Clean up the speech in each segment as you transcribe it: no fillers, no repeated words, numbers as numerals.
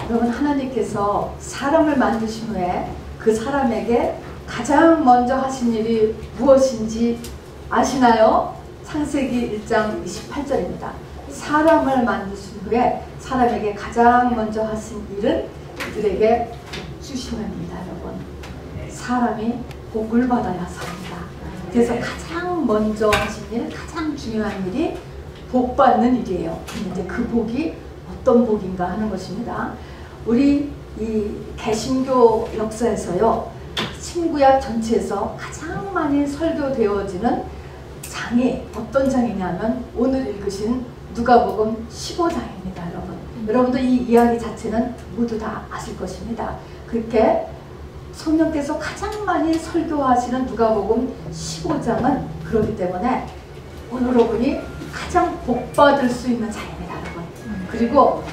여러분, 하나님께서 사람을 만드신 후에 그 사람에게 가장 먼저 하신 일이 무엇인지 아시나요? 창세기 1장 28절입니다. 사람을 만드신 후에 사람에게 가장 먼저 하신 일은 그들에게 복 주시는 일이다. 여러분, 사람이 복을 받아야 삽니다. 그래서 가장 먼저 하신 일, 가장 중요한 일이 복 받는 일이에요. 근데 그 복이 어떤 복인가 하는 것입니다. 우리 이 개신교 역사에서요, 신구약 전체에서 가장 많이 설교되어지는 장이 어떤 장이냐면 오늘 읽으신 누가복음 15장입니다. 여러분도 이 이야기 자체는 모두 다 아실 것입니다. 그렇게 성령께서 가장 많이 설교하시는 누가복음 15장은 그렇기 때문에 오늘 여러분이 가장 복받을 수 있는 장입니다. 여러분. 그리고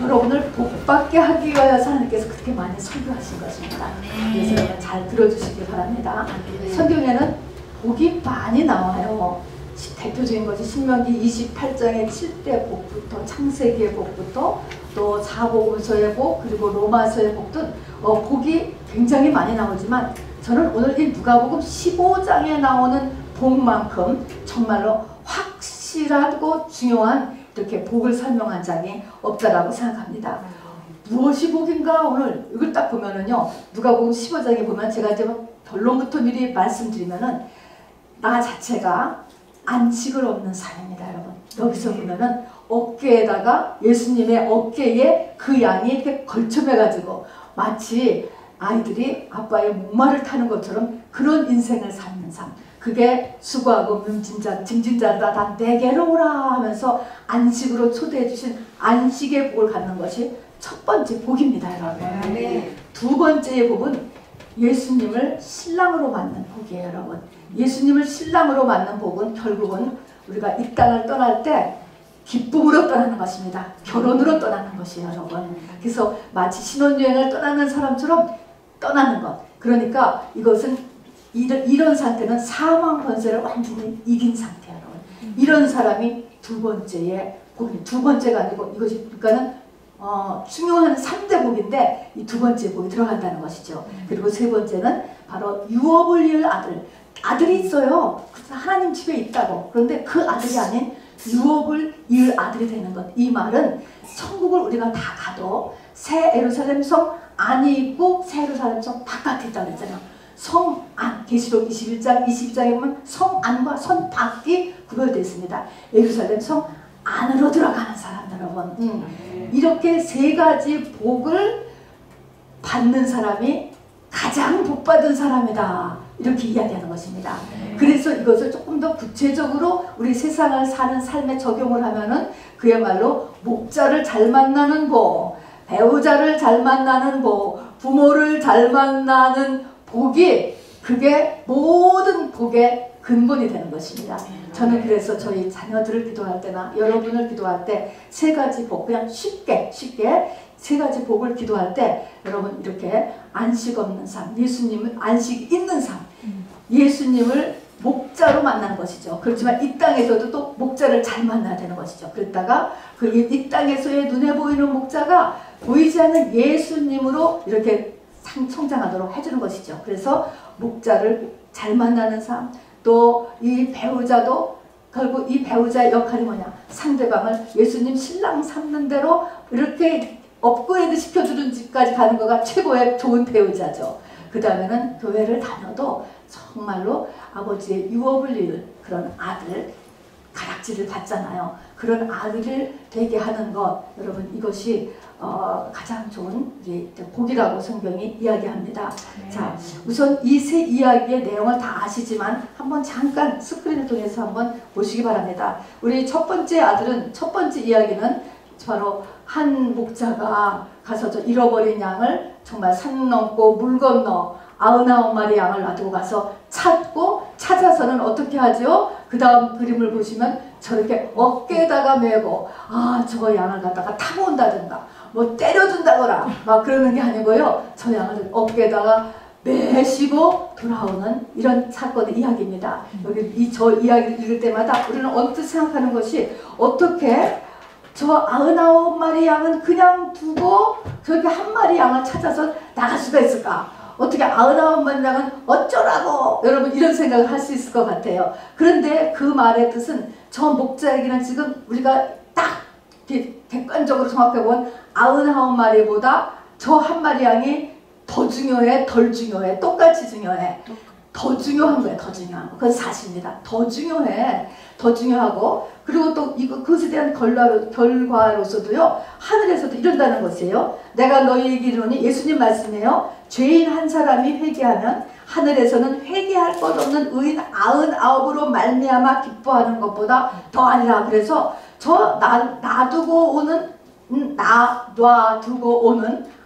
여러분을 복받게 하기 위하여서 하나님께서 그렇게 많이 설교하신 것입니다. 그래서 여러분 잘 들어주시기 바랍니다. 성경에는 복이 많이 나와요. 대표적인 것이 신명기 28장의 7대 복부터, 창세기의 복부터, 또 사복음서의 복, 그리고 로마서의 복 등 복이 굉장히 많이 나오지만 저는 오늘 이 누가복음 15장에 나오는 복만큼 정말로 확실하고 중요한 이렇게 복을 설명한 장이 없다라고 생각합니다. 무엇이 복인가? 오늘 이걸 딱 보면은요, 누가복음 15장에 보면 제가 이제 결론부터 미리 말씀드리면은 나 자체가 안식을 없는 삶입니다. 여러분, 여기서 보면은 어깨에다가 예수님의 어깨에 그 양이 이렇게 걸쳐매 가지고 마치 아이들이 아빠의 목마를 타는 것처럼 그런 인생을 사는 삶, 그게 수고하고 짐진자다 다 내게로 오라 하면서 안식으로 초대해 주신 안식의 복을 갖는 것이 첫 번째 복입니다. 여러분. 네. 두 번째의 복은 예수님을 신랑으로 맞는 복이에요. 여러분, 예수님을 신랑으로 맞는 복은 결국은 우리가 이 땅을 떠날 때 기쁨으로 떠나는 것입니다. 결혼으로 떠나는 것이에요. 여러분. 그래서 마치 신혼여행을 떠나는 사람처럼 떠나는 것. 그러니까 이것은 이런 상태는 사망 권세를 완전히 이긴 상태예요. 여러분. 이런 사람이 두 번째의 복이, 두 번째가 아니고 이것이 그러니까는 중요한 3대 복인데 이 두 번째 복이 들어간다는 것이죠. 그리고 세 번째는 바로 유업을 이을 아들이 있어요. 하나님 집에 있다고. 그런데 그 아들이 아닌 유업을 이을 아들이 되는 것. 이 말은 천국을 우리가 다 가도 새 예루살렘 성 안이 있고 새 예루살렘 성 바깥에 있다고 그랬잖아요. 성 안, 계시록 21장 22장에 보면 성 안과 성 밖이 구별되어 있습니다. 예루살렘 성 안으로 들어가는 사람 여러분. 이렇게 세 가지 복을 받는 사람이 가장 복받은 사람이다. 이렇게 이야기하는 것입니다. 그래서 이것을 조금 더 구체적으로 우리 세상을 사는 삶에 적용을 하면은 그야말로 목자를 잘 만나는 복, 배우자를 잘 만나는 복, 부모를 잘 만나는 복이 그게 모든 복의 근본이 되는 것입니다. 저는 그래서 저희 자녀들을 기도할 때나 여러분을 기도할 때 세 가지 복, 그냥 쉽게 세 가지 복을 기도할 때 여러분 이렇게 안식 없는 삶, 예수님을 안식 있는 삶, 예수님을 목자로 만나는 것이죠. 그렇지만 이 땅에서도 또 목자를 잘 만나야 되는 것이죠. 그랬다가 이 땅에서의 눈에 보이는 목자가 보이지 않는 예수님으로 이렇게 성장하도록 해주는 것이죠. 그래서 목자를 잘 만나는 삶, 또 이 배우자도 결국 이 배우자의 역할이 뭐냐, 상대방을 예수님 신랑 삼는 대로 이렇게 업그레이드 시켜주는 집까지 가는 거가 최고의 좋은 배우자죠. 그 다음에는 교회를 다녀도 정말로 아버지의 유업을 이을 그런 아들, 가락지를 받잖아요. 그런 아들을 되게 하는 것, 여러분 이것이 가장 좋은 복이라고 성경이 이야기합니다. 네. 자, 우선 이 세 이야기의 내용을 다 아시지만 한번 잠깐 스크린을 통해서 한번 보시기 바랍니다. 우리 첫 번째 아들은, 첫 번째 이야기는 바로 한 목자가 가서 저 잃어버린 양을 정말 산 넘고 물 건너 99마리 양을 놔두고 가서 찾고, 찾아서는 어떻게 하죠? 그 다음 그림을 보시면 저렇게 어깨에다가 메고 저 양을 갖다가 타고 온다든가 뭐 때려준다거나 막 그러는 게 아니고요. 저 양을 어깨에다가 매시고 돌아오는 이런 사건의 이야기입니다. 여기 저 이야기를 읽을 때마다 우리는 언뜻 생각하는 것이 어떻게 저 99마리 양은 그냥 두고 저렇게 한 마리 양을 찾아서 나갈 수가 있을까? 어떻게 99마리 양은 어쩌라고 여러분 이런 생각을 할 수 있을 것 같아요. 그런데 그 말의 뜻은 저 목자에게는 지금 우리가 딱 객관적으로 생각해본 99마리보다 저 한 마리 양이 더 중요해, 덜 중요해, 똑같이 중요해. 더 중요한 거예요. 더 중요한 거. 그건 사실입니다. 더 중요해. 더 중요하고 그리고 또 그것에 대한 결과로서도요. 하늘에서도 이런다는 것이에요. 내가 너희에게 이르노니 예수님 말씀이에요. 죄인 한 사람이 회개하면 하늘에서는 회개할 것 없는 의인 99으로 말미암아 기뻐하는 것보다 더 아니라. 그래서 저 놔두고 오는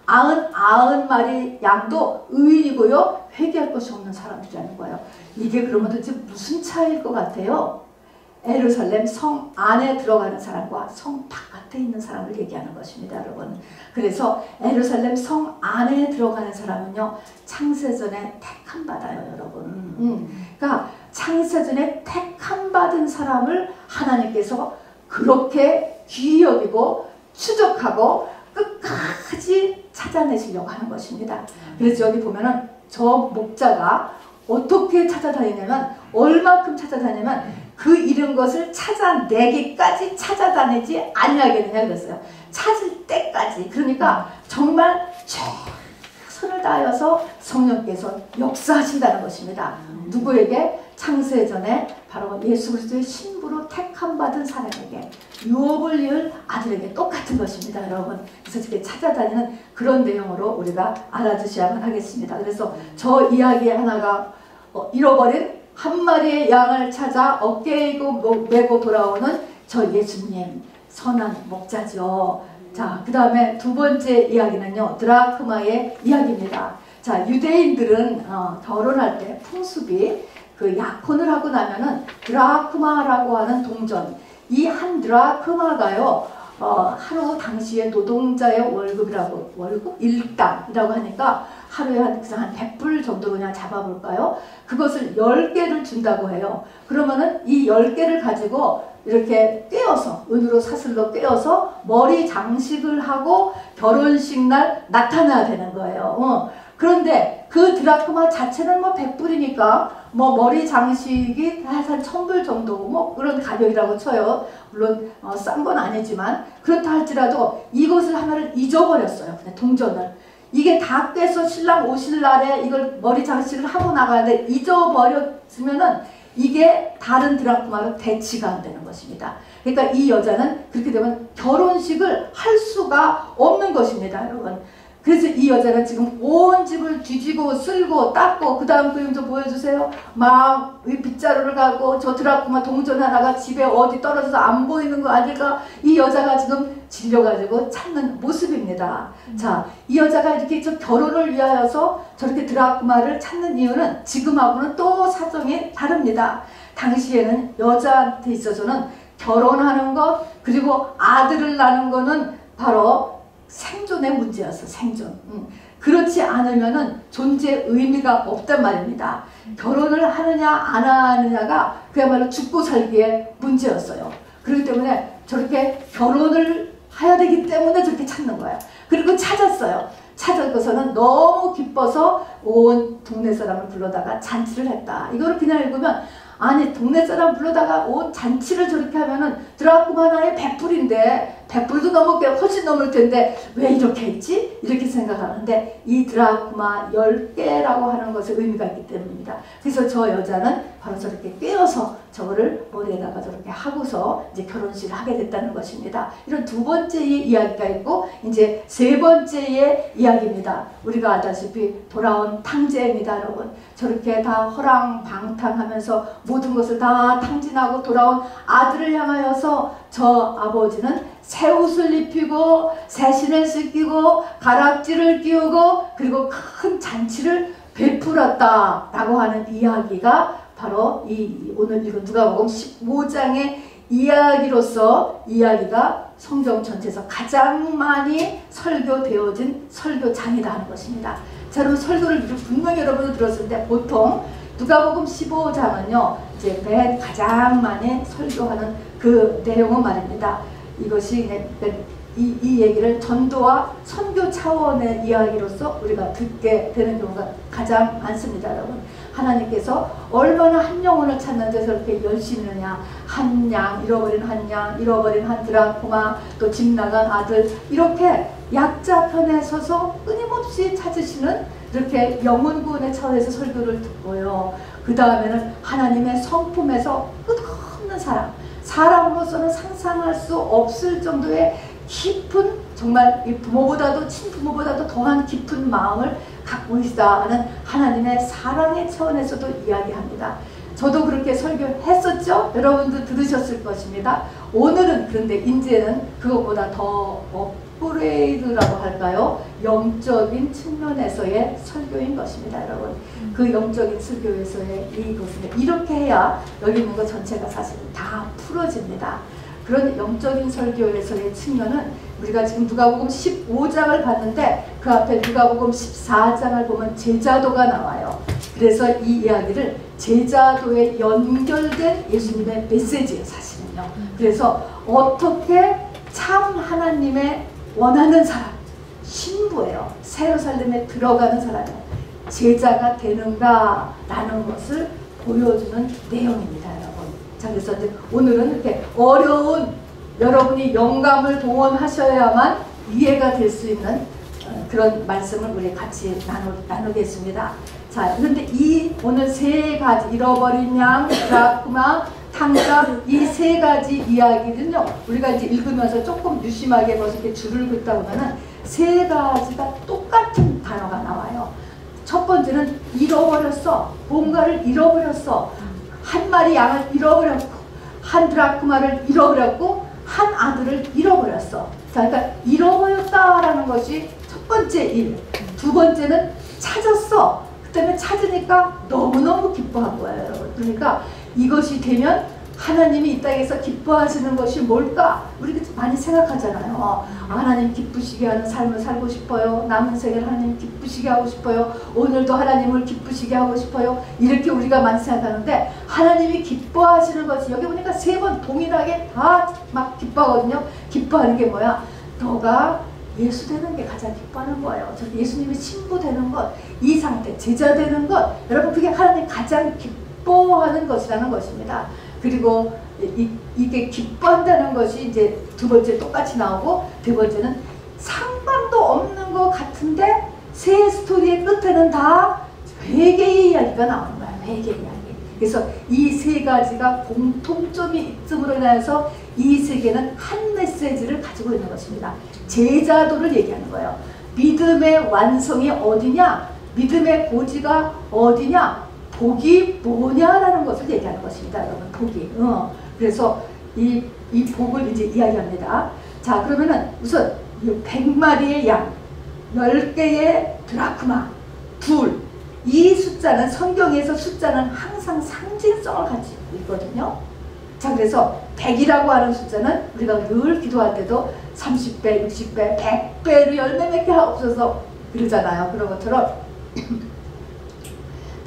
99마리 양도 의인이고요. 회개할 것이 없는 사람들이라는 거예요. 이게 그러면 도대체 무슨 차이일 것 같아요? 예루살렘 성 안에 들어가는 사람과 성 바깥에 있는 사람을 얘기하는 것입니다, 여러분. 그래서 예루살렘 성 안에 들어가는 사람은요, 창세전에 택함 받아요, 여러분. 그러니까 창세전에 택함 받은 사람을 하나님께서 그렇게 귀히 여기고 추적하고 끝까지 찾아내시려고 하는 것입니다. 그래서 여기 보면은 저 목자가 어떻게 찾아다니냐면 얼마큼 찾아다니냐면 그 잃은 것을 찾아내기까지 찾아다니지 아니하겠느냐 그랬어요. 찾을 때까지. 그러니까 정말 최선을 다하여서 성령께서 역사하신다는 것입니다. 누구에게? 창세전에 바로 예수 그리스도의 신부로 택함 받은 사람에게, 유업을 이을 아들에게 똑같은 것입니다, 여러분. 그래서 이렇게 찾아다니는 그런 내용으로 우리가 알아두셔야만 하겠습니다. 그래서 저 이야기 하나가 잃어버린 한 마리의 양을 찾아 어깨에 메고 돌아오는 저 예수님, 선한 목자죠. 자, 그 다음에 두 번째 이야기는요, 드라크마의 이야기입니다. 자, 유대인들은 결혼할 때 풍습이 그 약혼을 하고 나면은 드라크마라고 하는 동전, 이 한 드라크마가요, 하루 당시에 노동자의 월급이라고, 일당이라고 하니까 하루에 한 100불 정도 그냥 잡아볼까요? 그것을 10개를 준다고 해요. 그러면은 이 10개를 가지고 이렇게 꿰어서, 은으로 사슬로 꿰어서 머리 장식을 하고 결혼식 날 나타나야 되는 거예요. 그런데 그 드라크마 자체는 뭐 100불이니까 뭐 머리 장식이 한 1000불 정도 뭐 그런 가격이라고 쳐요. 물론 싼 건 아니지만 그렇다 할지라도 이것을 하나를 잊어버렸어요. 그냥 동전을. 이게 다 꿰서 신랑 오실 날에 이걸 머리 장식을 하고 나가는데 잊어버렸으면은 이게 다른 드라크마로 대치가 안 되는 것입니다. 그러니까 이 여자는 그렇게 되면 결혼식을 할 수가 없는 것입니다, 여러분. 그래서 이 여자는 지금 온 집을 뒤지고 쓸고 닦고, 그 다음 그림 좀 보여주세요. 막 빗자루를 가고 저 드라크마 동전 하나가 집에 어디 떨어져서 안 보이는 거 아닐까, 이 여자가 지금 질려가지고 찾는 모습입니다. 자, 이 여자가 이렇게 저 결혼을 위하여서 저렇게 드라크마를 찾는 이유는 지금하고는 또 사정이 다릅니다. 당시에는 여자한테 있어서는 결혼하는 것 그리고 아들을 낳는 거는 바로 생존의 문제였어. 생존. 그렇지 않으면은 존재의 의미가 없단 말입니다. 결혼을 하느냐 안 하느냐가 그야말로 죽고 살기의 문제였어요. 그렇기 때문에 저렇게 결혼을 해야 되기 때문에 저렇게 찾는 거예요. 그리고 찾았어요. 찾아서는 너무 기뻐서 온 동네 사람을 불러다가 잔치를 했다. 이거를 그냥 읽으면, 아니 동네 사람 불러다가 온 잔치를 저렇게 하면은 드라크마 하나에 100불인데 100불도 넘게 훨씬 넘을 텐데 왜 이렇게 했지? 이렇게 생각하는데 이 드라크마 10개라고 하는 것에 의미가 있기 때문입니다. 그래서 저 여자는 바로 저렇게 꿰어서 저거를 머리에다가 저렇게 하고서 이제 결혼식을 하게 됐다는 것입니다. 이런 두 번째의 이야기가 있고, 이제 세 번째의 이야기입니다. 우리가 알다시피 돌아온 탕제입니다, 여러분. 저렇게 다 허랑방탕하면서 모든 것을 다 탕진하고 돌아온 아들을 향하여서 저 아버지는 새 옷을 입히고 새 신을 씻기고 가락지를 끼우고 그리고 큰 잔치를 베풀었다라고 하는 이야기가 바로 이 오늘 읽은 누가복음 15장의 이야기로서, 이야기가 성경 전체에서 가장 많이 설교되어진 설교장이다 하는 것입니다. 자, 여러분 설교를 분명히 여러분은 들었을 때 보통 누가복음 15장은요 이제 맨 가장 많이 설교하는 그 내용은 말입니다. 이것이 이 얘기를 전도와 선교 차원의 이야기로서 우리가 듣게 되는 경우가 가장 많습니다. 여러분, 하나님께서 얼마나 한 영혼을 찾는데 저렇게 열심히 하냐. 한 양, 잃어버린 한 양, 잃어버린 한 드라크마, 또 집 나간 아들, 이렇게 약자 편에 서서 끊임없이 찾으시는 이렇게 영혼 구원의 차원에서 설교를 듣고요. 그 다음에는 하나님의 성품에서 끝없는 사랑, 사람으로서는 상상할 수 없을 정도의 깊은, 정말 이 부모보다도 친부모보다도 더한 깊은 마음을 갖고 계시다 하는 하나님의 사랑의 차원에서도 이야기합니다. 저도 그렇게 설교했었죠. 여러분도 들으셨을 것입니다. 오늘은 그런데 이제는 그것보다 더 업그레이드라고 할까요? 영적인 측면에서의 설교인 것입니다. 여러분, 그 영적인 설교에서의 이것은 이렇게 해야 여기 있는 것 전체가 사실 다 풀어집니다. 그런 영적인 설교에서의 측면은 우리가 지금 누가복음 15장을 봤는데 그 앞에 누가복음 14장을 보면 제자도가 나와요. 그래서 이 이야기를 제자도에 연결된 예수님의 메시지예요, 사실은요. 그래서 어떻게 참 하나님의 원하는 사람, 신부예요. 예루살렘에 들어가는 사람이에요. 제자가 되는가라는 것을 보여주는 내용입니다, 여러분. 자, 그래서 이제 오늘은 이렇게 어려운, 여러분이 영감을 동원하셔야만 이해가 될 수 있는 그런 말씀을 우리 같이 나누겠습니다. 자, 그런데 이 오늘 세 가지, 잃어버린 양, 드라크마, 탕자, 이 세 가지 이야기는요, 우리가 이제 읽으면서 조금 유심하게 벌써 이렇게 줄을 긋다 보면은 세 가지가 똑같은 단어가 나와요. 첫 번째는 잃어버렸어. 뭔가를 잃어버렸어. 한 마리 양을 잃어버렸고, 한 드라크마를 잃어버렸고, 한 아들을 잃어버렸어. 자, 그러니까 잃어버렸다라는 것이 첫 번째 일. 두 번째는 찾았어. 그다음에 찾으니까 너무너무 기뻐한 거예요, 여러분. 그러니까 이것이 되면 하나님이 이 땅에서 기뻐하시는 것이 뭘까? 우리가 많이 생각하잖아요. 하나님 기쁘시게 하는 삶을 살고 싶어요. 남은 생을 하나님 기쁘시게 하고 싶어요. 오늘도 하나님을 기쁘시게 하고 싶어요. 이렇게 우리가 많이 생각하는데 하나님이 기뻐하시는 것이 여기 보니까 세 번 동일하게 다 막 기뻐하거든요. 기뻐하는 게 뭐야? 너가 예수 되는 게 가장 기뻐하는 거예요. 예수님의 신부 되는 것, 이 상태, 제자 되는 것, 여러분 그게 하나님 가장 기뻐하는 것이라는 것입니다. 그리고 이게 기뻐한다는 것이 이제 두 번째 똑같이 나오고, 두 번째는 상관도 없는 것 같은데 세 스토리의 끝에는 다 회개의 이야기가 나오는 거야. 회개 이야기. 그래서 이 세 가지가 공통점이 있음으로 인해서 이 세계는 한 메시지를 가지고 있는 것입니다. 제자도를 얘기하는 거예요. 믿음의 완성이 어디냐? 믿음의 고지가 어디냐? 복이 뭐냐라는 것을 얘기하는 것입니다, 여러분. 복이. 그래서 이 복을 이제 이야기합니다. 자, 그러면은 우선 100마리의 양, 10개의 드라크마, 둘. 이 숫자는 성경에서 숫자는 항상 상징성을 가지고 있거든요. 자, 그래서 100이라고 하는 숫자는 우리가 늘 기도할 때도 30배, 60배, 100배로 열매 맺게 하옵소서 그러잖아요. 그런 것처럼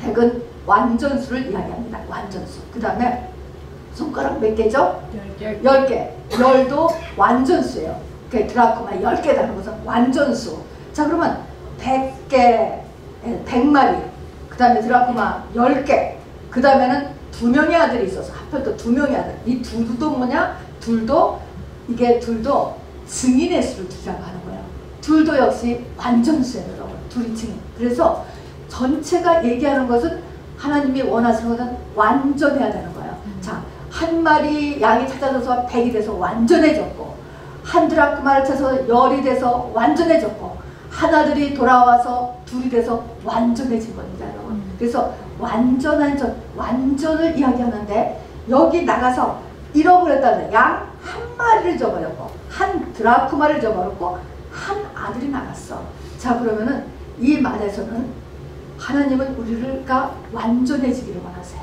100은 완전수를 이야기합니다. 완전수. 그 다음에 손가락 몇 개죠? 10개. 10개. 열도 완전수예요. 드라크마 10개라는 것은 완전수. 자, 그러면 100개, 100마리. 그 다음에 드라크마 10개. 그 다음에는 2명의 아들이 있어서 하필 또 2명의 아들. 이 둘도 뭐냐? 둘도 증인의 수를 두자고 하는 거예요. 둘도 역시 완전수예요, 여러분. 둘이 증인. 그래서 전체가 얘기하는 것은 하나님이 원하시는 것은 완전해야 되는 거예요. 자, 한 마리 양이 찾아져서 100이 돼서 완전해졌고, 한 드라크마를 찾아서 10이 돼서 완전해졌고, 하나들이 돌아와서 2이 돼서 완전해진 겁니다, 여러분. 그래서 완전을 이야기하는데, 여기 나가서 잃어버렸다는 양 한 마리를 줘버렸고, 한 드라크마를 줘버렸고, 한 아들이 나갔어. 자, 그러면은 이 말에서는 하나님은 우리가 완전해지기를 원하세요.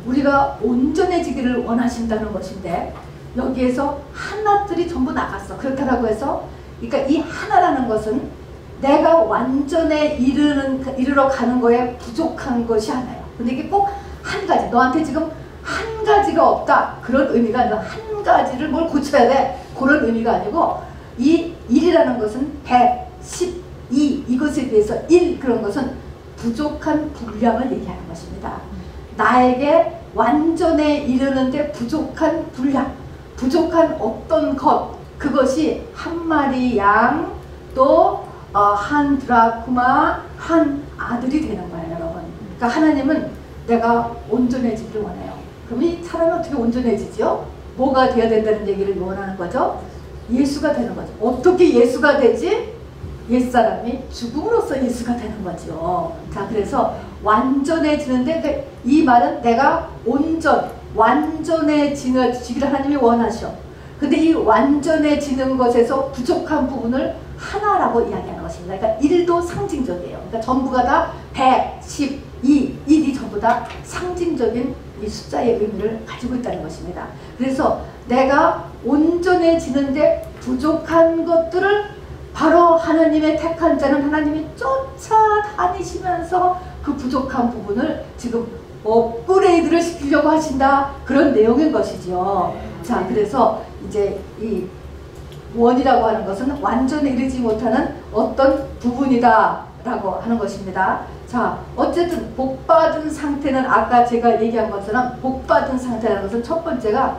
우리가 온전해지기를 원하신다는 것인데, 여기에서 하나들이 전부 나갔어. 그렇다고 해서, 그러니까 이 하나라는 것은 내가 완전에 이르러 가는 거에 부족한 것이 하나예요. 근데 이게 꼭 한 가지, 너한테 지금 한 가지가 없다, 그런 의미가 아니라 한 가지를 뭘 고쳐야 돼? 그런 의미가 아니고 이 1이라는 것은 112 이것에 비해서 1 그런 것은 부족한 분량을 얘기하는 것입니다. 나에게 완전에 이르는데 부족한 분량, 부족한 어떤 것, 그것이 한 마리 양, 또 한 드라크마, 한 아들이 되는 거예요, 여러분. 그러니까 하나님은 내가 온전해지기를 원해요. 그럼 이 사람이 어떻게 온전해지죠? 뭐가 되어야 된다는 얘기를 원하는 거죠? 예수가 되는 거죠. 어떻게 예수가 되지? 옛사람이 죽음으로써 예수가 되는 거죠. 자, 그래서 완전해지는데, 이 말은 내가 완전해지기를 하나님이 원하셔. 근데 이 완전해지는 것에서 부족한 부분을 하나라고 이야기하는 것입니다. 그러니까 1도 상징적이에요. 그러니까 전부가 다 112, 1이 전부 다 상징적인 이 숫자의 의미를 가지고 있다는 것입니다. 그래서 내가 온전해지는데 부족한 것들을 바로 하나님의 택한 자는 하나님이 쫓아다니시면서 그 부족한 부분을 지금 업그레이드를 시키려고 하신다, 그런 내용인 것이죠. 자, 그래서 이제 이 원이라고 하는 것은 완전히 이르지 못하는 어떤 부분이다 라고 하는 것입니다. 자, 어쨌든 복받은 상태는 아까 제가 얘기한 것처럼 복받은 상태라는 것은 첫 번째가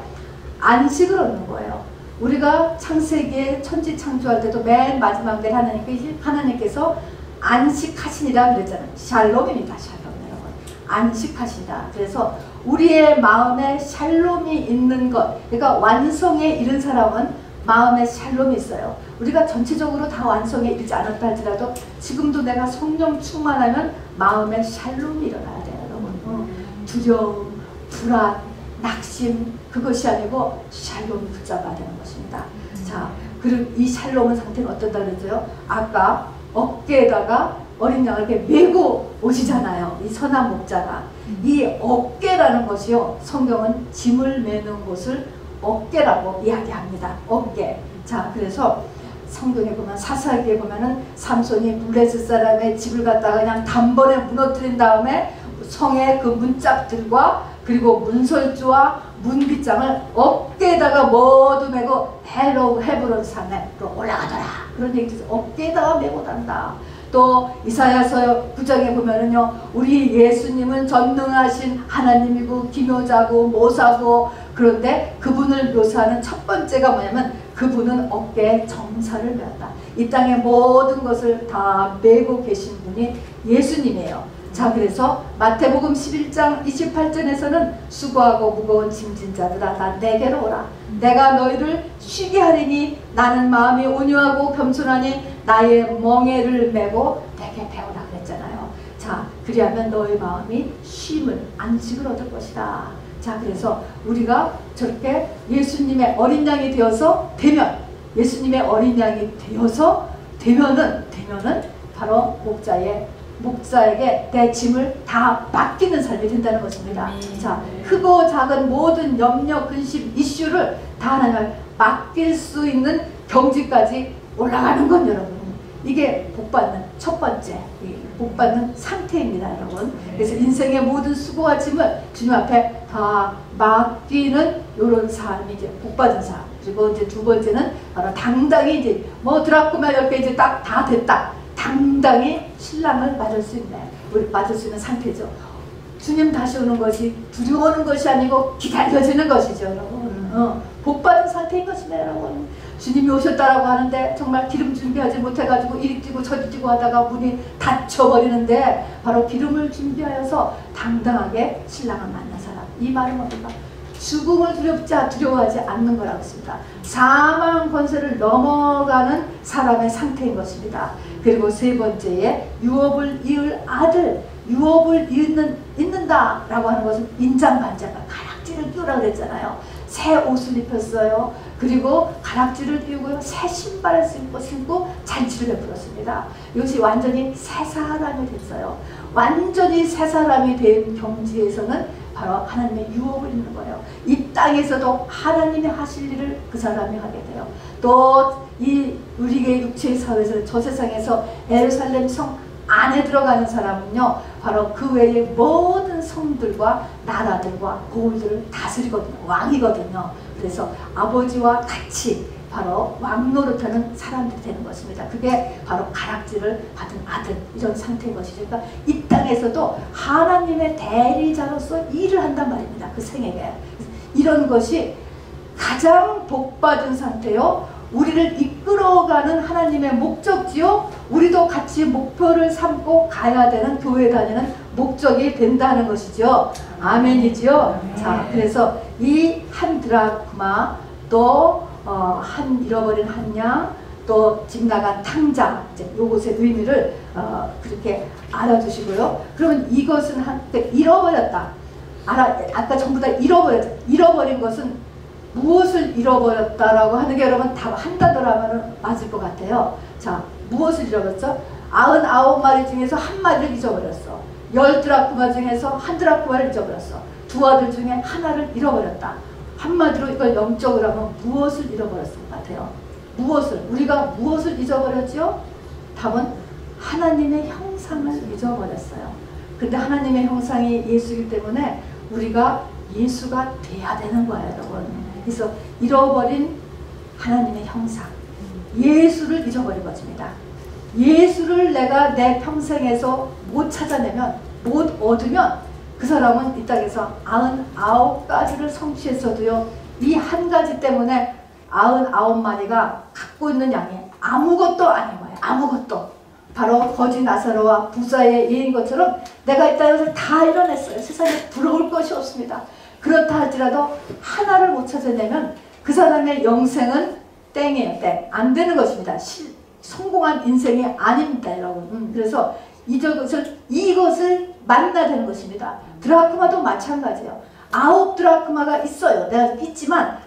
안식을 얻는 거예요. 우리가 창세기에 천지 창조할 때도 맨 마지막 날 하나님께서 안식하시니라 그랬잖아요. 샬롬입니다. 샬롬 여러분. 안식하신다. 그래서 우리의 마음에 샬롬이 있는 것, 그러니까 완성에 이른 사람은 마음에 샬롬이 있어요. 우리가 전체적으로 다 완성에 이르지 않았다 할지라도 지금도 내가 성령 충만하면 마음에 샬롬이 일어나야 돼요, 여러분. 두려움, 불안, 낙심, 그것이 아니고 샬롬이 붙잡아야 되는 것입니다. 자, 그리고 이 샬롬의 상태는 어떤다 그랬어요? 아까 어깨에다가 어린 양을 이렇게 메고 오시잖아요. 이 선한 목자가. 이 어깨라는 것이요, 성경은 짐을 메는 곳을 어깨라고 이야기합니다. 어깨. 자, 그래서 성경에 보면, 사사기에 보면은 삼손이 블레셋 사람의 집을 갖다가 그냥 단번에 무너뜨린 다음에 성의 그 문짝들과 그리고 문설주와 문빗장을 어깨에다가 모두 메고 헤브론 산으로 올라가더라, 그런 얘기죠. 어깨에다가 메고 단다. 또 이사야서 9장에 보면은요, 우리 예수님은 전능하신 하나님이고 기묘자고 모사고, 그런데 그분을 묘사하는 첫 번째가 뭐냐면 그분은 어깨에 정사를 메었다. 이 땅의 모든 것을 다 메고 계신 분이 예수님이에요. 자, 그래서 마태복음 11장 28절에서는 수고하고 무거운 짐진 자들아 다 내게로 오라. 내가 너희를 쉬게 하리니 나는 마음이 온유하고 겸손하니 나의 멍에를 메고 내게 배우라 그랬잖아요. 자, 그리하면 너희 마음이 쉼을, 안식을 얻을 것이다. 자, 그래서 우리가 저렇게 예수님의 어린 양이 되어서 되면, 예수님의 어린 양이 되면은 바로 목자에게 내 짐을 다 맡기는 삶이 된다는 것입니다. 자, 크고 작은 모든 염려, 근심, 이슈를 다 하나님을 맡길 수 있는 경지까지 올라가는 건 여러분, 이게 복받는 첫 번째 복받는 상태입니다, 여러분. 그래서 인생의 모든 수고와 짐을 주님 앞에 다 맡기는 이런 삶이 이제 복받은 삶. 그리고 이제 두 번째는 바로 당당히 이제 뭐 드라크마 10개 이제 딱 다 됐다, 당당히 신랑을 맞을 수 있는 상태죠. 주님 다시 오는 것이 두려워하는 것이 아니고 기다려지는 것이죠, 여러분. 복받은 상태인 것입니다, 여러분. 주님이 오셨다라고 하는데 정말 기름 준비하지 못해가지고 이리 뛰고 저리 뛰고 하다가 문이 닫혀버리는데, 바로 기름을 준비하여서 당당하게 신랑을 만난 사람. 이 말은 뭡니까? 죽음을 두려워하지 않는 거라고 했습니다. 사망 권세를 넘어가는 사람의 상태인 것입니다. 그리고 세 번째에 유업을 이을 아들, 유업을 잇는다 라고 하는 것은 인장반장과 가락지를 끼우라 그랬잖아요. 새 옷을 입혔어요. 그리고 가락지를 끼우고 새 신발을 신고 잔치를 베풀었습니다. 이것이 완전히 새 사람이 됐어요. 완전히 새 사람이 된 경지에서는 바로 하나님의 유업을 입는 거예요. 이 땅에서도 하나님이 하실 일을 그 사람이 하게 돼요. 또 이 우리의 육체의 사회에서, 저 세상에서 예루살렘 성 안에 들어가는 사람은요, 바로 그 외의 모든 성들과 나라들과 고을들을 다스리거든요. 왕이거든요. 그래서 아버지와 같이 바로 왕노릇하는 사람들이 되는 것입니다. 그게 바로 가락지를 받은 아들, 이런 상태인 것이죠. 그러니까 이 땅에서도 하나님의 대리자로서 일을 한단 말입니다. 그 생에게. 이런 것이 가장 복받은 상태요. 우리를 이끌어가는 하나님의 목적지요. 우리도 같이 목표를 삼고 가야 되는 교회 다니는 목적이 된다는 것이죠. 아멘이지요. 자, 그래서 이 한 드라크마, 또 한 잃어버린 한 양, 또 집 나간 탕자, 이제 요것의 의미를 그렇게 알아두시고요. 그러면 이것은 잃어버렸다. 아까 전부 다 잃어버렸다. 잃어버린 것은 무엇을 잃어버렸다라고 하는 게 여러분 답 한 단어로 하면 맞을 것 같아요. 자, 무엇을 잃어버렸죠? 99마리 중에서 한 마리를 잊어버렸어. 10드라크마 중에서 한 드라크마를 잊어버렸어. 두 아들 중에 하나를 잃어버렸다. 한마디로 이걸 영적으로 하면 무엇을 잃어버렸을 것 같아요? 무엇을? 우리가 무엇을 잊어버렸죠? 답은 하나님의 형상을 잊어버렸어요. 근데 하나님의 형상이 예수이기 때문에 우리가 예수가 돼야 되는 거예요, 여러분. 그래서 잃어버린 하나님의 형상, 예수를 잊어버린 것입니다. 예수를 내가 내 평생에서 못 찾아내면, 못 얻으면 그 사람은 이 땅에서 99가지를 성취했어도요, 이 한 가지 때문에 99마리가 갖고 있는 양이 아무것도 아닌 거예요. 아무것도. 바로 거지 나사로와 부자의 예인 것처럼 내가 이 땅에서 다 이뤄냈어요. 세상에 부러울 것이 없습니다. 그렇다 할지라도 하나를 못 찾아내면 그 사람의 영생은 땡이에요. 땡. 안 되는 것입니다. 성공한 인생이 아닙니다, 여러분. 그래서 이것을 만나야 되는 것입니다. 드라크마도 마찬가지예요. 9드라크마가 있어요. 내가 있지만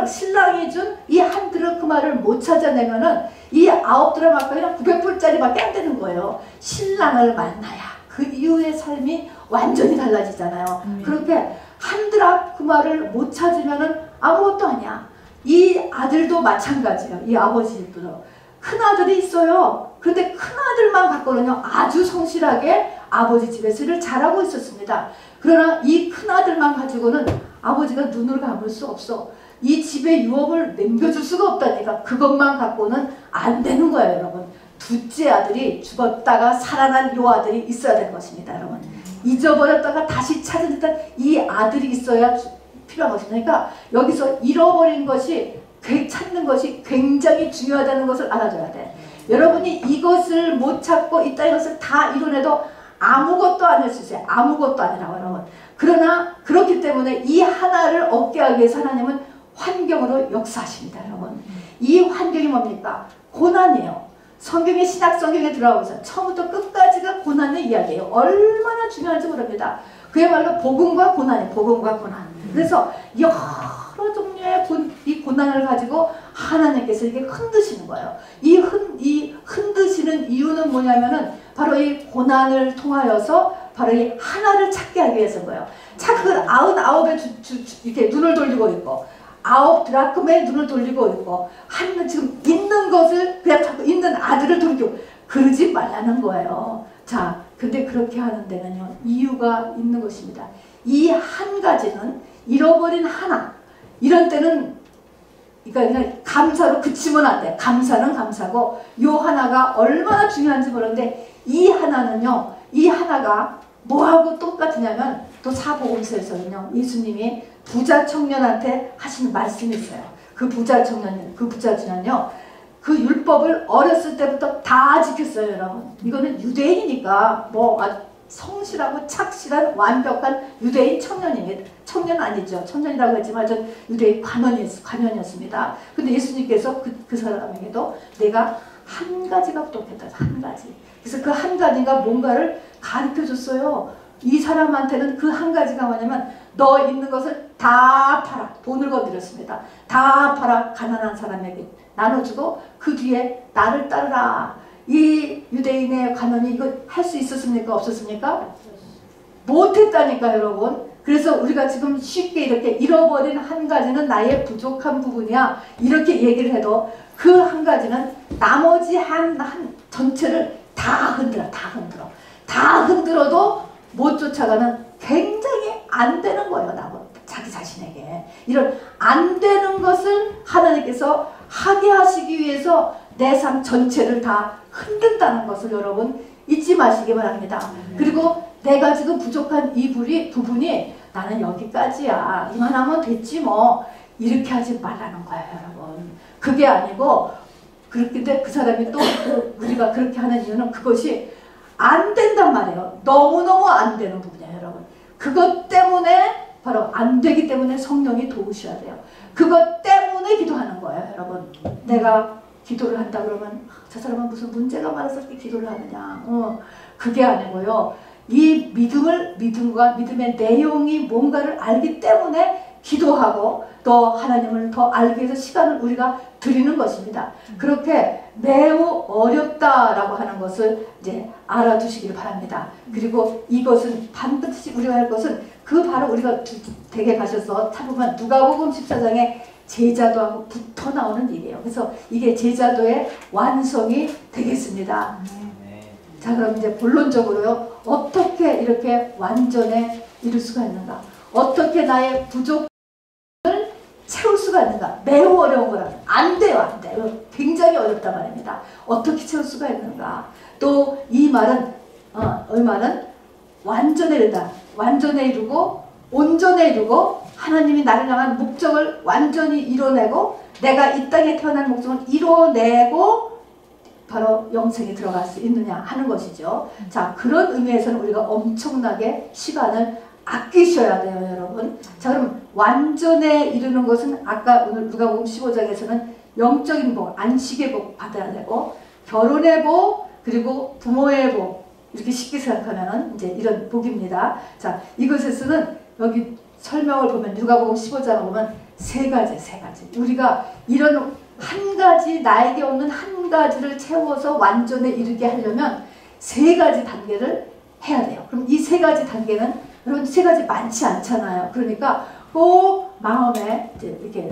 신랑이 준 이 한 드라크마를 못 찾아내면은 이 9드라크마가 그냥 900불짜리밖에 안 되는 거예요. 신랑을 만나야 그 이후의 삶이 완전히 달라지잖아요. 그렇게 한 드라크마를 못 찾으면은 아무것도 아니야. 이 아들도 마찬가지예요. 이 아버지들도. 큰 아들이 있어요. 그런데 큰 아들만 갖고는요, 아주 성실하게 아버지 집에서 일을 잘하고 있었습니다. 그러나 이 큰 아들만 가지고는 아버지가 눈을 감을 수 없어. 이 집의 유업을 남겨줄 수가 없다니까. 그것만 갖고는 안 되는 거예요, 여러분. 둘째 아들이 죽었다가 살아난 요 아들이 있어야 되는 것입니다, 여러분. 잊어버렸다가 다시 찾은 듯한 이 아들이 있어야 필요한 것입니다. 그러니까 여기서 잃어버린 것이, 찾는 것이 굉장히 중요하다는 것을 알아줘야 돼. 여러분이 이것을 못 찾고 있다, 이것을 다 이뤄내도 아무것도 아닐 수 있어요. 아무것도 아니라고, 여러분. 그러나 그렇기 때문에 이 하나를 얻게 하기 위해서 하나님은 환경으로 역사하십니다, 여러분. 이 환경이 뭡니까? 고난이에요. 성경의 신약 성경에 들어가면서 처음부터 끝까지가 고난의 이야기예요. 얼마나 중요한지 모릅니다. 그야말로 복음과 고난이에요. 복음과 고난. 그래서 여러 종류의 이 고난을 가지고 하나님께서 이게 흔드시는 거예요. 이 흔드시는 이유는 뭐냐면은 바로 이 고난을 통하여서 바로 이 하나를 찾게 하기 위해서인 거예요. 그 99에 이렇게 눈을 돌리고 있고, 9드라크마에 눈을 돌리고 있고, 지금 있는 것을 그냥 자꾸 있는 아들을 돌리고 그러지 말라는 거예요. 자, 근데 그렇게 하는 데는요, 이유가 있는 것입니다. 이 한 가지는 잃어버린 하나, 이런 때는 그러니까 그냥 감사로 그치면 안 돼. 감사는 감사고, 요 하나가 얼마나 중요한지 모르는데, 이 하나는요, 이 하나가 뭐하고 똑같으냐면, 또 사복음서에서는요, 예수님이 부자 청년한테 하시는 말씀이 있어요. 그 부자 청년은요, 그 율법을 어렸을 때부터 다 지켰어요, 여러분. 이거는 유대인이니까 성실하고 착실한 완벽한 유대인 청년입니다. 청년 아니죠. 청년이라고 했지만 전 유대인 관원이었습니다. 근데 예수님께서 그 사람에게도 내가 한 가지가 부족했다. 한 가지. 그래서 그 한 가지가 뭔가를 가르쳐 줬어요. 이 사람한테는 그 한 가지가 뭐냐면, 너 있는 것을 다 팔아. 돈을 건드렸습니다. 다 팔아. 가난한 사람에게 나눠주고 그 뒤에 나를 따르라. 이 유대인의 관원이 이거 할 수 있었습니까? 없었습니까? 못했다니까, 여러분. 그래서 우리가 지금 쉽게 이렇게 잃어버린 한 가지는 나의 부족한 부분이야, 이렇게 얘기를 해도 그 한 가지는 나머지 전체를 다 흔들어도 못 쫓아가는, 굉장히 안 되는 거예요. 자기 자신에게. 이런 안 되는 것을 하나님께서 하게 하시기 위해서 내 삶 전체를 다 흔든다는 것을 여러분 잊지 마시기 바랍니다. 그리고 내가 지금 부족한 이 부분이 나는 여기까지야, 이만하면 됐지 뭐, 이렇게 하지 말라는 거예요 여러분. 그게 아니고, 그런데 그 사람이 또 우리가 그렇게 하는 이유는 그것이 안 된단 말이에요. 너무너무 안 되는 부분이에요 여러분. 그것 때문에, 바로 안 되기 때문에 성령이 도우셔야 돼요. 그것 때문에 기도하는 거예요 여러분. 내가 기도를 한다 그러면 저 사람은 무슨 문제가 많아서 이렇게 기도를 하느냐, 그게 아니고요. 이 믿음과 믿음의 내용이 뭔가를 알기 때문에 기도하고 또 하나님을 더 알기 위해서 시간을 우리가 드리는 것입니다. 그렇게 매우 어렵다라고 하는 것을 이제 알아두시기를 바랍니다. 그리고 이것은 반드시 우리가 할 것은 그 바로 우리가 댁에 가셔서 찾으면 누가복음 14장에 제자도하고 붙어 나오는 일이에요. 그래서 이게 제자도의 완성이 되겠습니다. 자, 그럼 이제 본론적으로요. 어떻게 이렇게 완전에 이룰 수가 있는가? 어떻게 나의 부족을 채울 수가 있는가? 매우 어려운 거라. 안 돼요, 안 돼요. 굉장히 어렵단 말입니다. 어떻게 채울 수가 있는가? 또 이 말은 완전에 이르다. 완전에 이루고 온전에 이루고 하나님이 나를 향한 목적을 완전히 이뤄내고 내가 이 땅에 태어난 목적을 이뤄내고 바로 영생에 들어갈 수 있느냐 하는 것이죠. 자, 그런 의미에서는 우리가 엄청나게 시간을 아끼셔야 돼요 여러분. 자, 그럼 완전에 이르는 것은 아까 오늘 누가복음 15장에서는 영적인 복, 안식의 복 받아야 되고 결혼의 복, 그리고 부모의 복, 이렇게 쉽게 생각하면은 이제 이런 복입니다. 자, 이것에서는 여기 설명을 보면 누가복음 15장을 보면 세 가지. 우리가 이런 한 가지, 나에게 없는 한 가지를 채워서 완전에 이르게 하려면 세 가지 단계를 해야 돼요. 그럼 이 세 가지 단계는 여러분 세 가지 많지 않잖아요. 그러니까 꼭 마음에 이렇게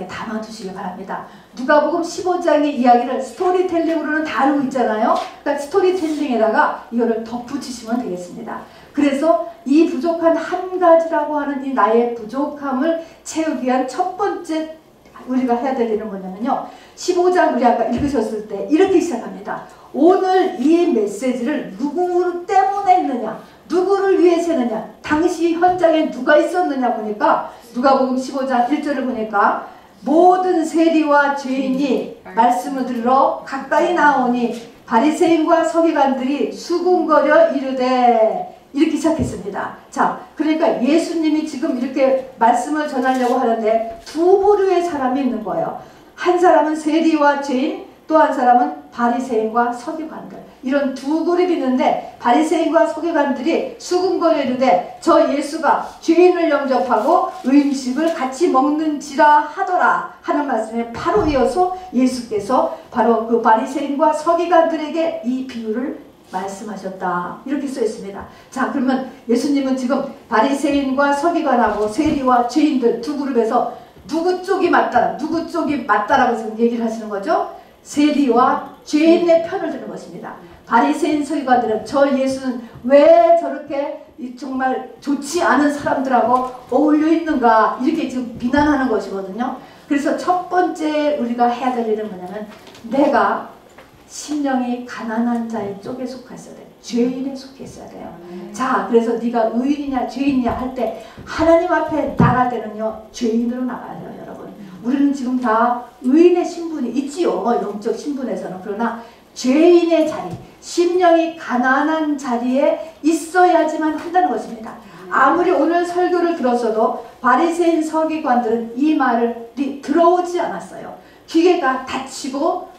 담아두시기 바랍니다. 누가복음 15장의 이야기를 스토리텔링으로는 다루고 있잖아요. 그러니까 스토리텔링에다가 이거를 덧붙이시면 되겠습니다. 그래서 이 부족한 한 가지라고 하는 이 나의 부족함을 채우기 위한 첫 번째 우리가 해야 될 일은 뭐냐면요. 15장 우리 아까 읽으셨을 때 이렇게 시작합니다. 오늘 이 메시지를 누구 때문에 했느냐, 누구를 위해서 했느냐, 당시 현장에 누가 있었느냐 보니까 누가복음 15장 1절을 보니까 모든 세리와 죄인이 말씀을 들으러 가까이 나오니 바리새인과 서기관들이 수군거려 이르되, 이렇게 시작했습니다. 자, 그러니까 예수님이 지금 이렇게 말씀을 전하려고 하는데 두 부류의 사람이 있는 거예요. 한 사람은 세리와 죄인, 또 한 사람은 바리새인과 서기관들. 이런 두 그룹이 있는데 바리새인과 서기관들이 수군거려 이르되 저 예수가 죄인을 영접하고 음식을 같이 먹는지라 하더라 하는 말씀에 바로 이어서 예수께서 바로 그 바리새인과 서기관들에게 이 비유를 말씀하셨다. 이렇게 써 있습니다. 자, 그러면 예수님은 지금 바리새인과 서기관하고 세리와 죄인들 두 그룹에서 누구 쪽이 맞다라고 지금 얘기를 하시는 거죠? 세리와 죄인의 편을 드는 것입니다. 바리새인 서기관들은 저 예수는 왜 저렇게 정말 좋지 않은 사람들하고 어울려 있는가, 이렇게 지금 비난하는 것이거든요. 그래서 첫 번째 우리가 해야 될 일은 뭐냐면 내가 심령이 가난한 자의 쪽에 속했어야 돼요. 죄인에 속해 있어야 돼요. 자, 그래서 네가 의인이냐 죄인이냐 할 때 하나님 앞에 나갈 때는요 죄인으로 나가야 돼요 여러분. 우리는 지금 다 의인의 신분이 있지요, 영적 신분에서는. 그러나 죄인의 자리, 심령이 가난한 자리에 있어야지만 한다는 것입니다. 아무리 오늘 설교를 들었어도 바리새인 서기관들은 이 말을 들어오지 않았어요. 귀가 닫히고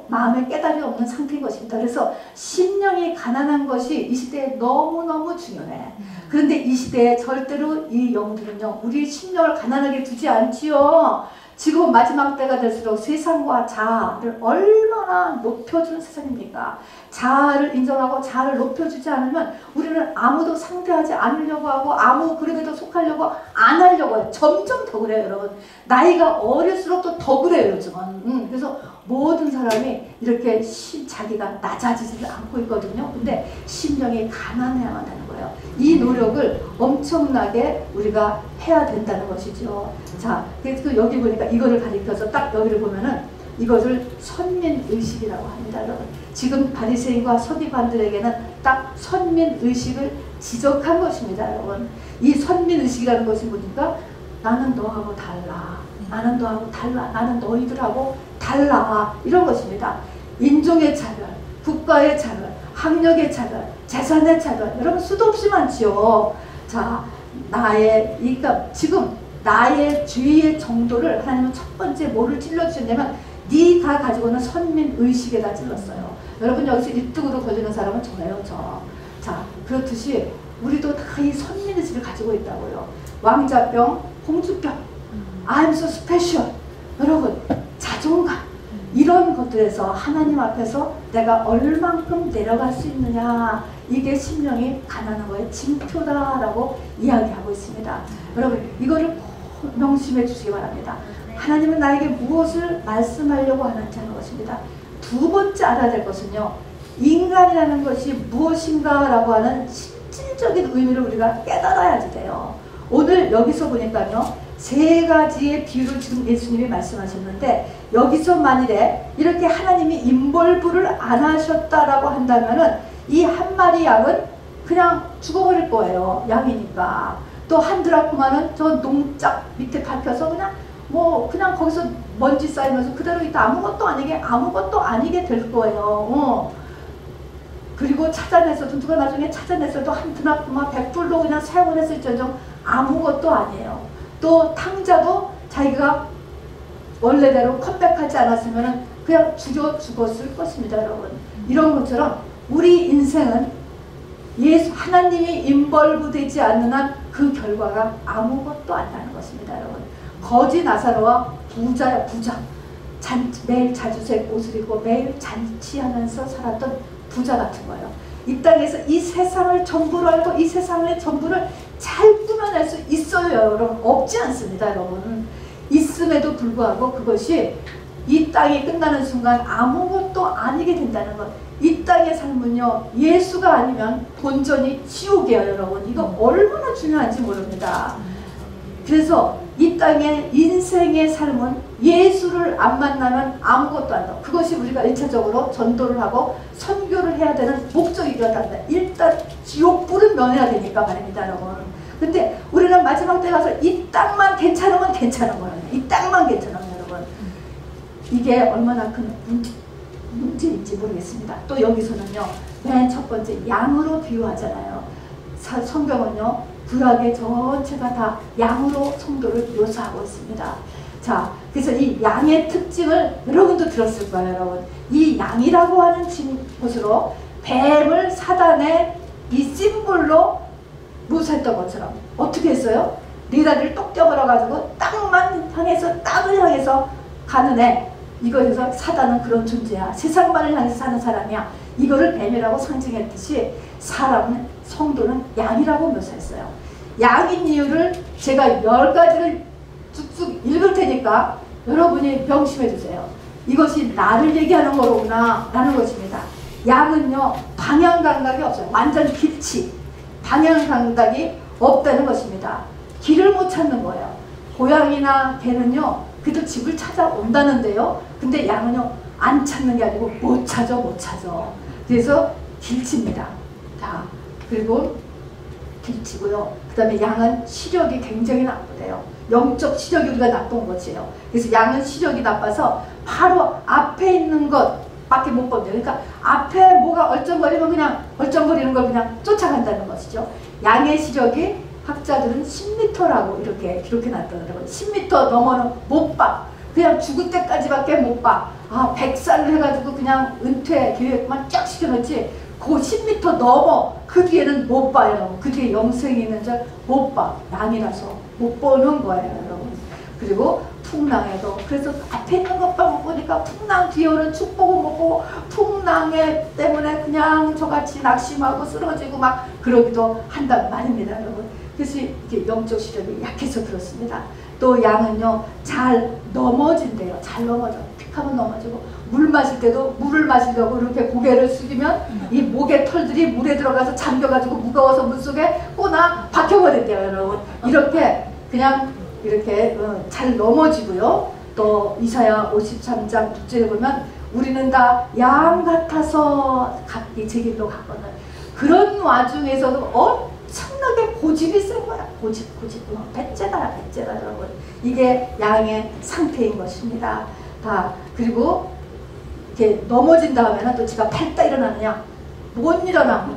마음에 깨달음이 없는 상태인 것입니다. 그래서 심령이 가난한 것이 이 시대에 너무너무 중요해. 그런데 이 시대에 절대로 이 영들은요 우리 심령을 가난하게 두지 않지요. 지금 마지막 때가 될수록 세상과 자아를 얼마나 높여주는 세상입니까? 자아를 인정하고 자아를 높여주지 않으면 우리는 아무도 상대하지 않으려고 하고 아무 그룹에도 속하려고 안 하려고 해요. 점점 더 그래요 여러분. 나이가 어릴수록 또 더 그래요 요즘은. 그래서 모든 사람이 이렇게 자기가 낮아지지 않고 있거든요. 근데 심령이 가난해야만 되는 거예요. 거예요. 이 노력을 엄청나게 우리가 해야 된다는 것이죠. 자, 그래서 여기 보니까 이거를 가리켜서 딱 여기를 보면은 이것을 선민의식이라고 합니다. 여러분. 지금 바리새인과 서기관들에게는 딱 선민의식을 지적한 것입니다. 여러분. 이 선민의식이라는 것이 뭐니까 나는 너하고 달라. 나는 너하고 달라. 나는 너희들하고 달라. 이런 것입니다. 인종의 차별, 국가의 차별, 학력의 차별, 재산의 차별. 여러분 수도 없이 많지요. 자, 그러니까 지금 나의 죄의 정도를 하나님은 첫 번째 뭐를 찔러주셨냐면 네가 가지고는 선민의식에다 찔렀어요. 여러분 여기서 1등으로 걸리는 사람은 저예요. 저. 자, 그렇듯이 우리도 다 이 선민의식을 가지고 있다고요. 왕자병, 공주병, I'm so special. 여러분 자존감 이런 것들에서 하나님 앞에서 내가 얼만큼 내려갈 수 있느냐, 이게 심령이 가난한 거에 징표다라고 이야기하고 있습니다. 여러분 이거를 꼭 명심해 주시기 바랍니다. 하나님은 나에게 무엇을 말씀하려고 하는지 하는 것입니다. 두 번째 알아야 될 것은요, 인간이라는 것이 무엇인가 라고 하는 실질적인 의미를 우리가 깨달아야지 돼요. 오늘 여기서 보니까요, 세 가지의 비유를 지금 예수님이 말씀하셨는데, 여기서 만일에 이렇게 하나님이 인볼브를 안 하셨다라고 한다면은 이 한 마리 양은 그냥 죽어버릴 거예요. 양이니까. 또 한 드라크마는 저 농짝 밑에 박혀서 그냥 거기서 먼지 쌓이면서 그대로 있다 아무것도 아니게 될 거예요. 그리고 찾아내서도 누가 나중에 찾아내서도 한 드라크마 100불로 그냥 사용을 했을지언정 아무것도 아니에요. 또 탕자도 자기가 원래대로 컴백하지 않았으면 그냥 죽었을 것입니다. 여러분 이런 것처럼 우리 인생은 하나님이 인벌브 되지 않는 한 그 결과가 아무것도 안 나는 것입니다. 여러분 거지 나사로와 부자야 부자. 매일 자주색 옷을 입고 매일 잔치하면서 살았던 부자 같은 거예요. 이 땅에서 이 세상을 전부로 알고 이 세상의 전부를 잘 꾸며낼 수 있어요. 여러분 없지 않습니다. 여러분 있음에도 불구하고 그것이 이 땅이 끝나는 순간 아무것도 아니게 된다는 것. 이 땅의 삶은요, 예수가 아니면 본전이 지옥이에요. 여러분 이거 얼마나 중요한지 모릅니다. 그래서 이 땅의 인생의 삶은 예수를 안 만나면 아무것도 안 나와. 그것이 우리가 1차적으로 전도를 하고 선교를 해야 되는 목적이기도 합니다. 일단 지옥불은 면해야 되니까 말입니다. 여러분 근데 우리는 마지막 때 가서 이 땅만 괜찮으면 괜찮은 거예요. 이 땅만 괜찮으면 여러분 이게 얼마나 큰 문제인지 모르겠습니다. 또 여기서는요, 맨 첫 번째 양으로 비유하잖아요. 성경은요 구약의 전체가 다 양으로 성도를 묘사하고 있습니다. 자, 그래서 이 양의 특징을 여러분도 들었을 거예요. 여러분 이 양이라고 하는 곳으로 뱀을 사단의 이 심볼로 묘사했던 것처럼 어떻게 했어요? 네 다리를 똑 떼어버려 가지고 땅을 향해서 가는 애. 이거에서 사단은 그런 존재야. 세상만을 향해서 사는 사람이야. 이거를 뱀이라고 상징했듯이 성도는 양이라고 묘사했어요. 양인 이유를 제가 10가지를 쭉쭉 읽을 테니까 여러분이 명심해 주세요. 이것이 나를 얘기하는 거로구나 라는 것입니다. 양은요 방향 감각이 없어요. 완전 길치. 방향 감각이 없다는 것입니다. 길을 못 찾는 거예요. 고양이나 개는요 그래도 집을 찾아온다는데요, 근데 양은요 안 찾는 게 아니고 못 찾아. 그래서 길치입니다. 자, 그리고 길치고요. 그 다음에 양은 시력이 굉장히 나쁘대요. 영적 시력이 우리가 나쁜 것이에요. 그래서 양은 시력이 나빠서 바로 앞에 있는 것밖에 못 본대요. 그러니까 앞에 뭐가 얼쩡거리면 그냥 얼쩡거리는 걸 그냥 쫓아간다는 것이죠. 양의 시력이 학자들은 10m라고 이렇게 기록해 놨더라고요. 10m 넘어는 못 봐. 그냥 죽을 때까지밖에 못 봐. 100살을 해가지고 그냥 은퇴 계획만 쫙 시켜놓지 그 10m 넘어 그 뒤에는 못 봐요. 그 뒤에 영생이 있는 줄 못 봐. 양이라서 못 보는 거예요. 여러분. 그리고 풍랑에도 그래서 앞에 있는 것만 못 보니까 풍랑 뒤에 오는 축복은 못 보고 풍랑에 때문에 그냥 저같이 낙심하고 쓰러지고 막 그러기도 한단 말입니다. 여러분. 그래서 이게 영적 시력이 약해서 그렇습니다. 또 양은요 잘 넘어진대요. 잘 넘어져. 픽 하면 넘어지고, 물 마실 때도 물을 마시려고 이렇게 고개를 숙이면 이 목의 털들이 물에 들어가서 잠겨가지고 무거워서 물속에 꼬나 박혀버린대요, 여러분. 이렇게 그냥 이렇게 잘 넘어지고요. 또 이사야 53장 6절에 보면 우리는 다 양 같아서 각기 제 길로 갔거든. 그런 와중에서도 엄청나게 고집이 센 거야. 고집. 배째다, 여러분. 이게 양의 상태인 것입니다. 다. 그리고 이렇게 넘어진 다음에는 또 지가 팔딱 일어나느냐? 못 일어나.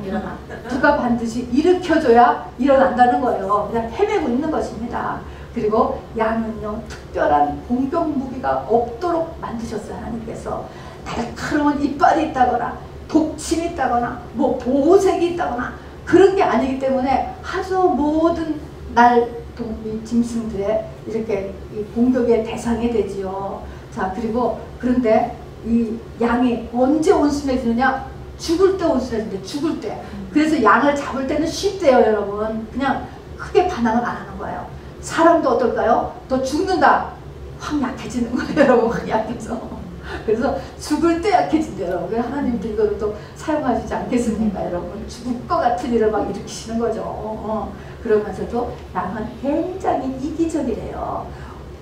누가 반드시 일으켜줘야 일어난다는 거예요. 그냥 헤매고 있는 것입니다. 그리고 양은요, 특별한 공격 무기가 없도록 만드셨어요, 하나님께서. 날카로운 이빨이 있다거나, 독침이 있다거나, 뭐 보호색이 있다거나, 그런 게 아니기 때문에 아주 모든 짐승들의 이렇게 이 공격의 대상이 되지요. 자, 그리고 그런데 이 양이 언제 온순해지느냐? 죽을 때 온순해진대, 죽을 때. 그래서 양을 잡을 때는 쉽대요, 여러분. 그냥 크게 반항을 안 하는 거예요. 사람도 어떨까요? 또 죽는다. 확 약해지는 거예요, 여러분. 확 약해져. 그래서 죽을 때 약해진대요, 여러분. 하나님도 이거를 또 사용하시지 않겠습니까, 여러분? 죽을 것 같은 일을 막 일으키시는 거죠. 그러면서도 양은 굉장히 이기적이래요.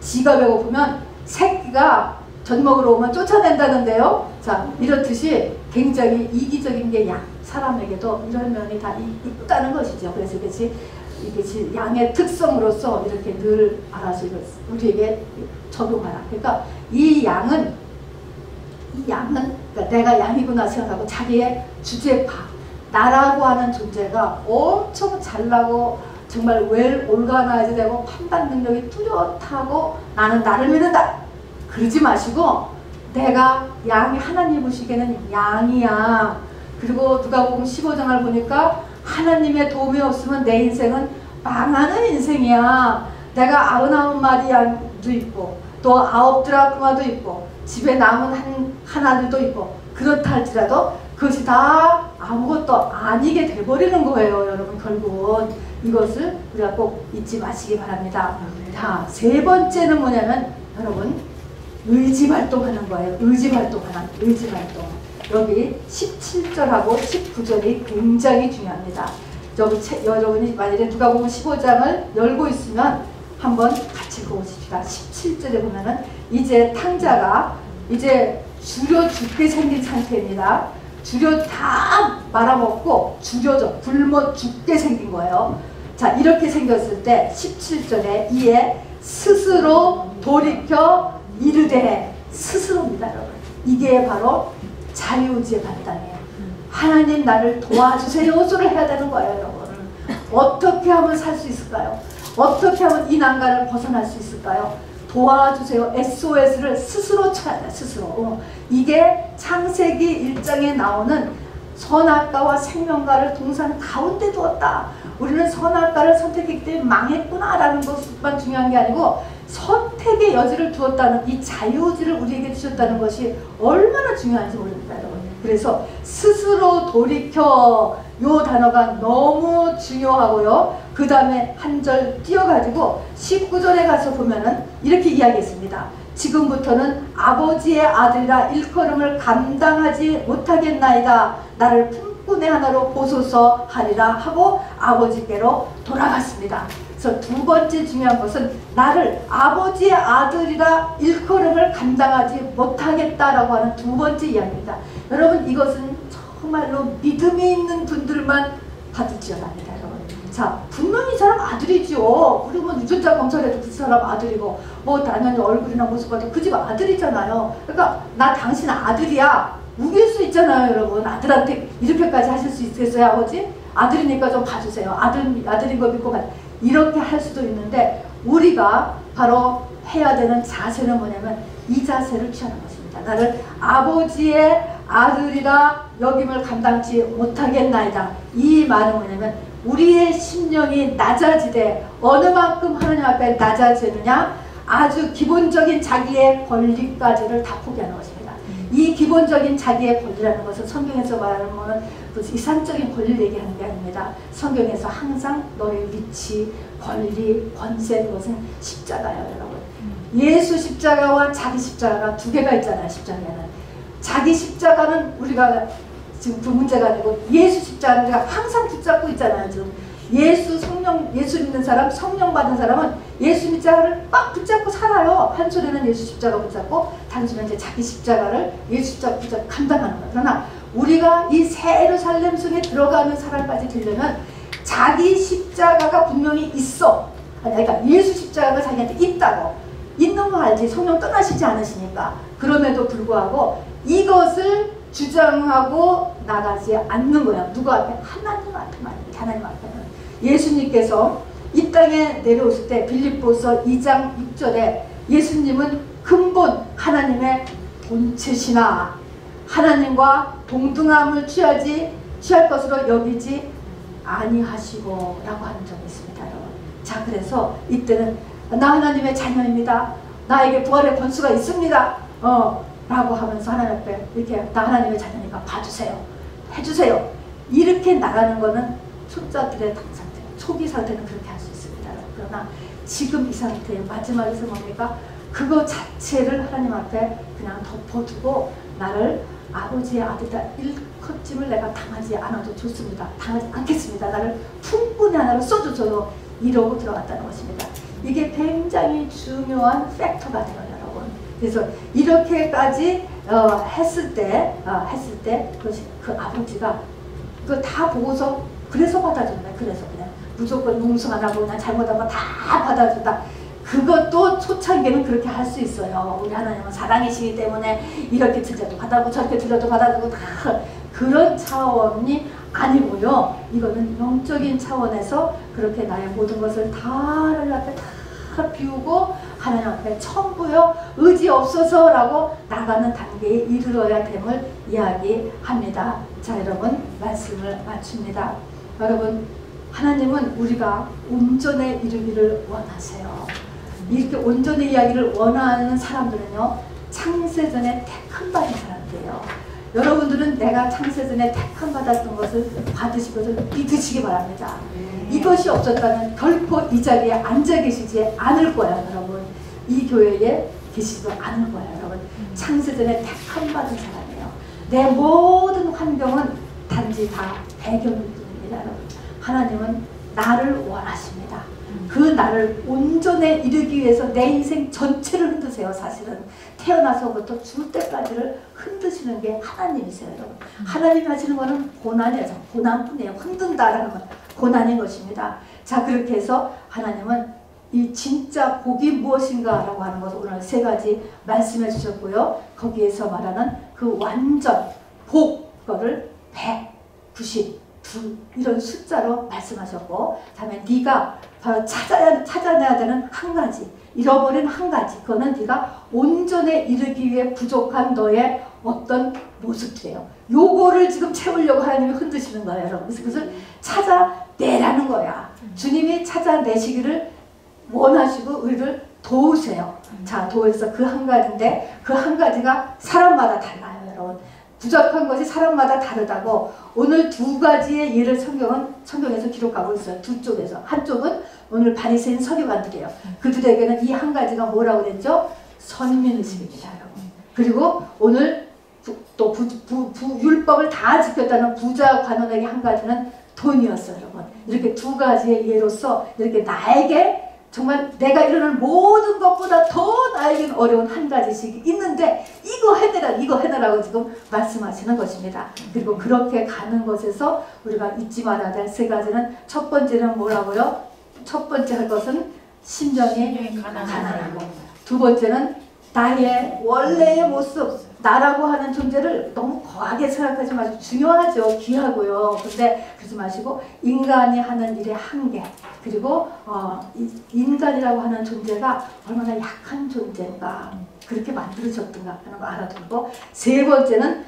지가 배고프면 새끼가 젖 먹으러 오면 쫓아낸다는데요. 자, 이렇듯이 굉장히 이기적인 게 양, 사람에게도 이런 면이 다 있다는 것이죠. 그래서 이것이 양의 특성으로서 이렇게 늘 알아서 우리에게 적용하라. 그러니까 이 양은 그러니까 내가 양이구나 생각하고 자기의 주제파, 나라고 하는 존재가 엄청 잘나고 정말 올가나야 되고 판단 능력이 뚜렷하고 나는 나를 믿는다. 그러지 마시고 내가 양이 하나님 보시기에는 양이야. 그리고 누가복음 15장을 보니까 하나님의 도움이 없으면 내 인생은 망하는 인생이야. 내가 99마리 양도 있고 또 9드라크마도 있고 집에 남은 하나들도 있고 그렇다 할지라도 그것이 다 아무것도 아니게 돼버리는 거예요, 여러분. 결국은 이것을 우리가 꼭 잊지 마시기 바랍니다. 자, 세 번째는 뭐냐면 여러분 의지발동하는 거예요. 의지발동. 여기 17절하고 19절이 굉장히 중요합니다. 여러분이 만일에 누가복음 15장을 열고 있으면 한번 같이 읽어보십시다. 17절에 보면은 이제 탕자가 이제 주려 죽게 생긴 상태입니다. 주려 다 말아먹고 굶어 죽게 생긴 거예요. 자, 이렇게 생겼을 때 17절에 이에 스스로 돌이켜 이르되, 스스로입니다, 여러분. 이게 바로 자유의지의 발단이에요. 하나님 나를 도와주세요 소를 해야 되는 거예요, 여러분. 어떻게 하면 살 수 있을까요? 어떻게 하면 이 난간을 벗어날 수 있을까요? 도와주세요. SOS를 스스로 쳐야 돼요, 스스로. 이게 창세기 1장에 나오는 선악과와 생명과를 동산 가운데 두었다. 우리는 선악과를 선택했기 때문에 망했구나 라는 것만 중요한 게 아니고 선택의 여지를 두었다는 이 자유의지를 우리에게 주셨다는 것이 얼마나 중요한지 모릅니다, 여러분. 그래서 스스로 돌이켜, 요 단어가 너무 중요하고요. 그 다음에 한 절 띄어가지고 19절에 가서 보면은 이렇게 이야기했습니다. 지금부터는 아버지의 아들이라 일컬음을 감당하지 못하겠나이다. 나를 품꾼의 하나로 보소서 하리라 하고 아버지께로 돌아갔습니다. 그래서 두 번째 중요한 것은 나를 아버지의 아들이라 일컬음을 감당하지 못하겠다라고 하는 두 번째 이야기입니다. 여러분, 이것은 정말로 믿음이 있는 분들만 받을지어답니다, 여러분. 자, 분명히 이 사람 아들이지요. 우리 뭐 유전자 검사를 해도 그 사람 아들이고 뭐 당연히 얼굴이나 모습 봐도 그 집 아들이잖아요. 그러니까 나 당신 아들이야 우길 수 있잖아요, 여러분. 아들한테 이렇게까지 하실 수 있겠어요, 아버지? 아들이니까 좀 봐주세요. 아들인 거 믿고 가. 이렇게 할 수도 있는데 우리가 바로 해야 되는 자세는 뭐냐면 이 자세를 취하는 것입니다. 나를 아버지의 아들이라 여김을 감당치 못하겠나이다. 이 말은 뭐냐면 우리의 심령이 낮아지되 어느 만큼 하나님 앞에 낮아지느냐? 아주 기본적인 자기의 권리까지를 다 포기하는 것입니다. 이 기본적인 자기의 권리라는 것은 성경에서 말하는 거는 이상적인 권리를 얘기하는 게 아닙니다. 성경에서 항상 너의 위치, 권리, 권세, 그것은 십자가예요, 여러분. 예수 십자가와 자기 십자가가 두 개가 있잖아요. 십자가는 자기 십자가는 우리가 지금 그 문제가 아니고 예수 십자가는 우리가 항상 붙잡고 있잖아요. 지금 예수 믿는 사람, 성령 받은 사람은 예수 십자가를 꽉 붙잡고 살아요. 한 손에는 예수 십자가 붙잡고 다른 손에는 이제 자기 십자가를 예수 십자가 붙잡고 감당하는 거예요. 그러나 우리가 이 새 예루살렘 성에 들어가는 사람까지 되려면 자기 십자가가 분명히 있어. 그러니까 예수 십자가가 자기한테 있다고. 있는 거 알지. 성령 떠나시지 않으시니까. 그럼에도 불구하고 이것을 주장하고 나가지 않는 거야. 누구 앞에? 하나님 앞에만. 하나님 앞에는. 예수님께서 이 땅에 내려오실 때 빌립보서 2장 6절에 예수님은 근본 하나님의 본체시나 하나님과 동등함을 취할 것으로 여기지 아니하시고 라고 하는 점이 있습니다. 여러분. 자, 그래서 이때는 나 하나님의 자녀입니다. 나에게 부활의 권수가 있습니다. 라고 하면서 하나님 앞에 이렇게 나 하나님의 자녀니까 봐주세요. 해주세요. 이렇게 나가는 거는 초자들의 상태, 초기 상태는 그렇게 할 수 있습니다. 그러나 지금 이 상태의 마지막에서 뭡니까? 그거 자체를 하나님 앞에 그냥 덮어두고 나를 아버지의 아들이다 일컷짐을 내가 당하지 않아도 좋습니다. 당하지 않겠습니다. 나를 풍분히 하나를 써주셔도 이러고 들어갔다는 것입니다. 이게 굉장히 중요한 팩터가 돼요, 여러분. 그래서 이렇게까지 했을 때 그 아버지가 그거 다 보고서 그래서 받아준다. 그래서 그냥 무조건 뭉성 안 하고 그냥 잘못한 거 다 받아준다. 그것도 초창기는 그렇게 할 수 있어요. 우리 하나님은 사랑이시기 때문에 이렇게 들려도 받아주고 저렇게 들려도 받아주고 다 그런 차원이 아니고요. 이거는 영적인 차원에서 그렇게 나의 모든 것을 다 하나님 앞에 다 비우고 하나님 앞에 천부여 의지 없어서라고 나가는 단계에 이르러야 됨을 이야기합니다. 자, 여러분 말씀을 마칩니다. 여러분 하나님은 우리가 온전에 이르기를 원하세요. 이렇게 온전의 이야기를 원하는 사람들은요, 창세전에 택함받은 사람들이에요. 여러분들은 내가 창세전에 택함받았던 것을 받으신 것을 믿으시기 바랍니다. 이것이 없었다면 결코 이 자리에 앉아 계시지 않을 거예요, 여러분. 이 교회에 계시지도 않을 거예요, 여러분. 창세전에 택함받은 사람이에요. 내 모든 환경은 단지 다 배경일 뿐입니다, 여러분. 하나님은 나를 원하십니다. 그 나를 온전에 이르기 위해서 내 인생 전체를 흔드세요. 사실은 태어나서부터 죽을 때까지를 흔드시는 게 하나님이세요, 여러분. 하나님이 하시는 거는 고난이에요. 고난뿐이에요. 흔든다라는 건 고난인 것입니다. 자, 그렇게 해서 하나님은 이 진짜 복이 무엇인가 라고 하는 것을 오늘 세 가지 말씀해 주셨고요. 거기에서 말하는 그 완전 복, 그거를 192 이런 숫자로 말씀하셨고, 다음에 네가 바로 찾아내야 되는 한 가지, 잃어버린 한 가지, 그거는 네가 온전에 이르기 위해 부족한 너의 어떤 모습들이에요. 요거를 지금 채우려고 하나님이 흔드시는 거예요, 여러분. 그래서 그것을 찾아내라는 거야. 주님이 찾아내시기를 원하시고 우리를 도우세요. 자, 도우셔서 그 한 가지인데 그 한 가지가 사람마다 달라요, 여러분. 부족한 것이 사람마다 다르다고 오늘 두 가지의 예를 성경에서 기록하고 있어요. 두 쪽에서. 한쪽은 오늘 바리새인 서기관들이에요. 그들에게는 이 한 가지가 뭐라고 됐죠? 선민의식입니다, 여러분. 그리고 오늘 또 율법을 다 지켰다는 부자 관원에게 한 가지는 돈이었어요, 여러분. 이렇게 두 가지의 예로서 이렇게 나에게 정말 내가 이루는 모든 것보다 더 나에겐 어려운 한 가지씩 있는데 이거 해내라고 지금 말씀하시는 것입니다. 그리고 그렇게 가는 것에서 우리가 잊지 말아야 될 세 가지는, 첫 번째는 뭐라고요? 첫 번째 할 것은 심령이 가난하고, 두 번째는 나의 원래의 모습, 나라고 하는 존재를 너무 거하게 생각하지 마시고, 중요하죠. 귀하고요. 근데 그러지 마시고 인간이 하는 일의 한계, 그리고 인간이라고 하는 존재가 얼마나 약한 존재인가, 그렇게 만들어졌던가 하는 거 알아두고, 세 번째는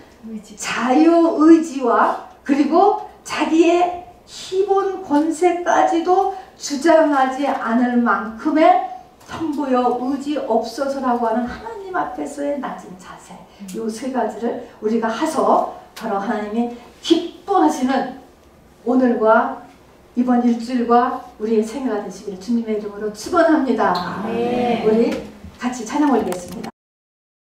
자유의지와 그리고 자기의 기본 권세까지도 주장하지 않을 만큼의 천부여 의지 없어서라고 하는 하나님 앞에서의 낮은 자세, 이 세 가지를 우리가 해서 바로 하나님이 기뻐하시는 오늘과 이번 일주일과 우리의 생애가 되시기를 주님의 이름으로 축원합니다. 네. 우리 같이 찬양 올리겠습니다.